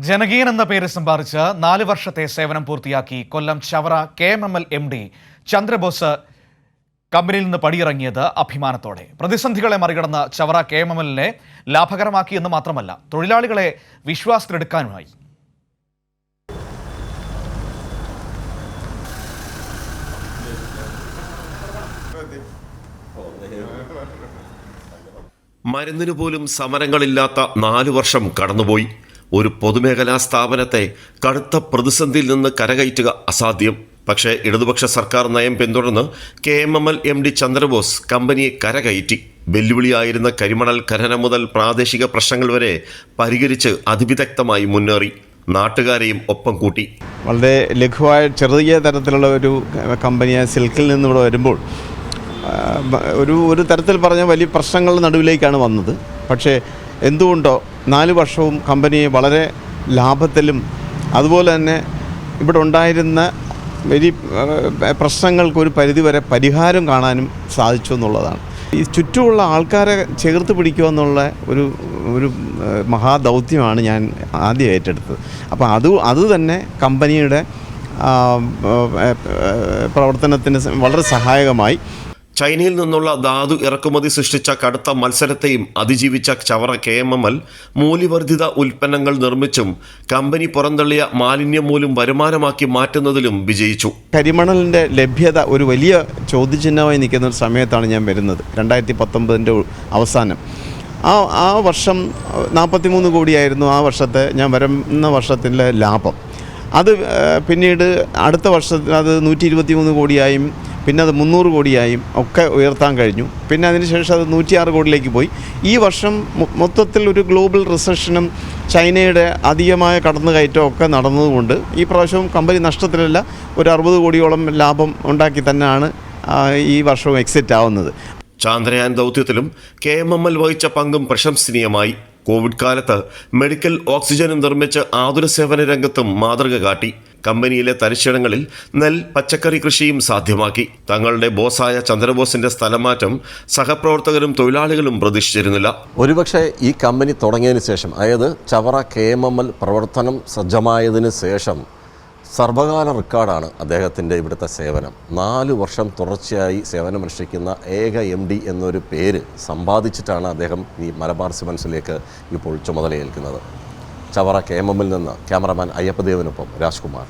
ജനകീയൻ എന്ന പേര് സമ്പാദിച്ച് 4 വർഷത്തെ സേവനം പൂർത്തിയാക്കി കൊല്ലം ചവറ KMML MD ചന്ദ്രബോസ് കമ്പനിയിൽ നിന്ന് പടിയിറങ്ങിയത് അഭിമാനത്തോടെ. പ്രതിസന്ധികളെ മറികടന്ന് ചവറ KMMLനെ ലാഭകരമാക്കിയെന്ന് മാത്രമല്ല, തൊഴിലാളികളെ വിശ്വാസത്തിലെടുക്കാനുമായി. മരുന്നിനു പോലും സമരങ്ങളില്ലാത്ത 4 വർഷം കടന്നുപോയി. ഒരു പൊതുമേഖലാ സ്ഥാപനത്തെ കടുത്ത പ്രതിസന്ധിയിൽ നിന്ന് കരകയറ്റുക അസാധ്യം. പക്ഷേ ഇടതുപക്ഷ സർക്കാർ നയം പിന്തുടർന്ന് KMML MD ചന്ദ്രബോസ് കമ്പനിയെ കരകയറ്റി. വെല്ലുവിളിയായിരുന്ന കരിമണൽ ഖനനം മുതൽ പ്രാദേശിക പ്രശ്നങ്ങൾ വരെ പരിഹരിച്ച് അതിവിദഗ്ധമായി മുന്നേറി. നാട്ടുകാരെയും ഒപ്പം കൂട്ടി. വളരെ ലഘുവായ ചെറിയ തരത്തിലുള്ള ഒരു കമ്പനിയെ സിൽക്കിൽ നിന്ന് ഇവിടെ വരുമ്പോൾ ഒരു തരത്തിൽ പറഞ്ഞ വലിയ പ്രശ്നങ്ങളുടെ നടുവിലേക്കാണ് വന്നത്. പക്ഷേ എന്തുകൊണ്ടോ 4 വർഷവും കമ്പനിയെ വളരെ ലാഭത്തിലും അതുപോലെ തന്നെ ഇവിടെ ഉണ്ടായിരുന്ന വലിയ പ്രശ്നങ്ങൾക്കൊരു പരിധിവരെ പരിഹാരം കാണാനും സാധിച്ചു എന്നുള്ളതാണ്. ഈ ചുറ്റുമുള്ള ആൾക്കാരെ ചേർത്ത് പിടിക്കുക എന്നുള്ള ഒരു മഹാദൗത്യമാണ് ഞാൻ ആദ്യം ഏറ്റെടുത്തത്. അപ്പോൾ അത് തന്നെ കമ്പനിയുടെ പ്രവർത്തനത്തിന് വളരെ സഹായകമായി. ചൈനയിൽ നിന്നുള്ള ധാതു ഇറക്കുമതി സൃഷ്ടിച്ച കടുത്ത മത്സരത്തെയും അതിജീവിച്ച ചവറ KMML മൂല്യവർദ്ധിത ഉൽപ്പന്നങ്ങൾ നിർമ്മിച്ചും കമ്പനി പുറന്തള്ളിയ മാലിന്യം മൂലം വരുമാനമാക്കി മാറ്റുന്നതിലും വിജയിച്ചു. കരിമണലിൻ്റെ ലഭ്യത ഒരു വലിയ ചോദ്യചിഹ്നമായി നിൽക്കുന്ന ഒരു സമയത്താണ് ഞാൻ വരുന്നത്. 2019 അവസാനം ആ വർഷം 43 കോടിയായിരുന്നു ആ വർഷത്തെ ഞാൻ വരുന്ന വർഷത്തിലെ ലാഭം. അത് പിന്നീട് അടുത്ത വർഷത്തിൽ അത് 123 കോടിയായും പിന്നെ അത് 300 കോടിയായും ഒക്കെ ഉയർത്താൻ കഴിഞ്ഞു. പിന്നെ അതിനുശേഷം അത് 106 കോടിയിലേക്ക് പോയി. ഈ വർഷം മൊത്തത്തിൽ ഒരു ഗ്ലോബൽ റിസഷനും ചൈനയുടെ അധികമായ കടന്നുകയറ്റവും ഒക്കെ നടന്നതുകൊണ്ട് ഈ പ്രാവശ്യവും കമ്പനി നഷ്ടത്തിലല്ല, ഒരു 60 കോടിയോളം ലാഭം ഉണ്ടാക്കി തന്നെയാണ് ഈ വർഷവും എക്സിറ്റ് ആവുന്നത്. ചാന്ദ്രയാൻ ദൗത്യത്തിലും KMML വഹിച്ച പങ്കും പ്രശംസനീയമായി. കോവിഡ് കാലത്ത് മെഡിക്കൽ ഓക്സിജനും നിർമ്മിച്ച് ആതുര സേവന രംഗത്തും മാതൃക കാട്ടി. കമ്പനിയിലെ തരിശിടങ്ങളിൽ പച്ചക്കറി കൃഷിയും സാധ്യമാക്കി. തങ്ങളുടെ ബോസായ ചന്ദ്രബോസിന്റെ സ്ഥലമാറ്റം സഹപ്രവർത്തകരും തൊഴിലാളികളും പ്രതീക്ഷിച്ചിരുന്നില്ല. ഒരുപക്ഷെ ഈ കമ്പനി തുടങ്ങിയതിന് ശേഷം, അതായത് ചവറ KMML പ്രവർത്തനം സജ്ജമായതിനു ശേഷം സർവകാല റെക്കോർഡാണ് അദ്ദേഹത്തിൻ്റെ ഇവിടുത്തെ സേവനം. 4 വർഷം തുടർച്ചയായി സേവനമനുഷ്ഠിക്കുന്ന ഏക MD എന്നൊരു പേര് സമ്പാദിച്ചിട്ടാണ് അദ്ദേഹം ഈ മലബാർ സിമൻസിലേക്ക് ഇപ്പോൾ ചുമതലയേൽക്കുന്നത്. ചവറ KMML നിന്ന് ക്യാമറമാൻ അയ്യപ്പദേവനൊപ്പം രാജ്കുമാർ.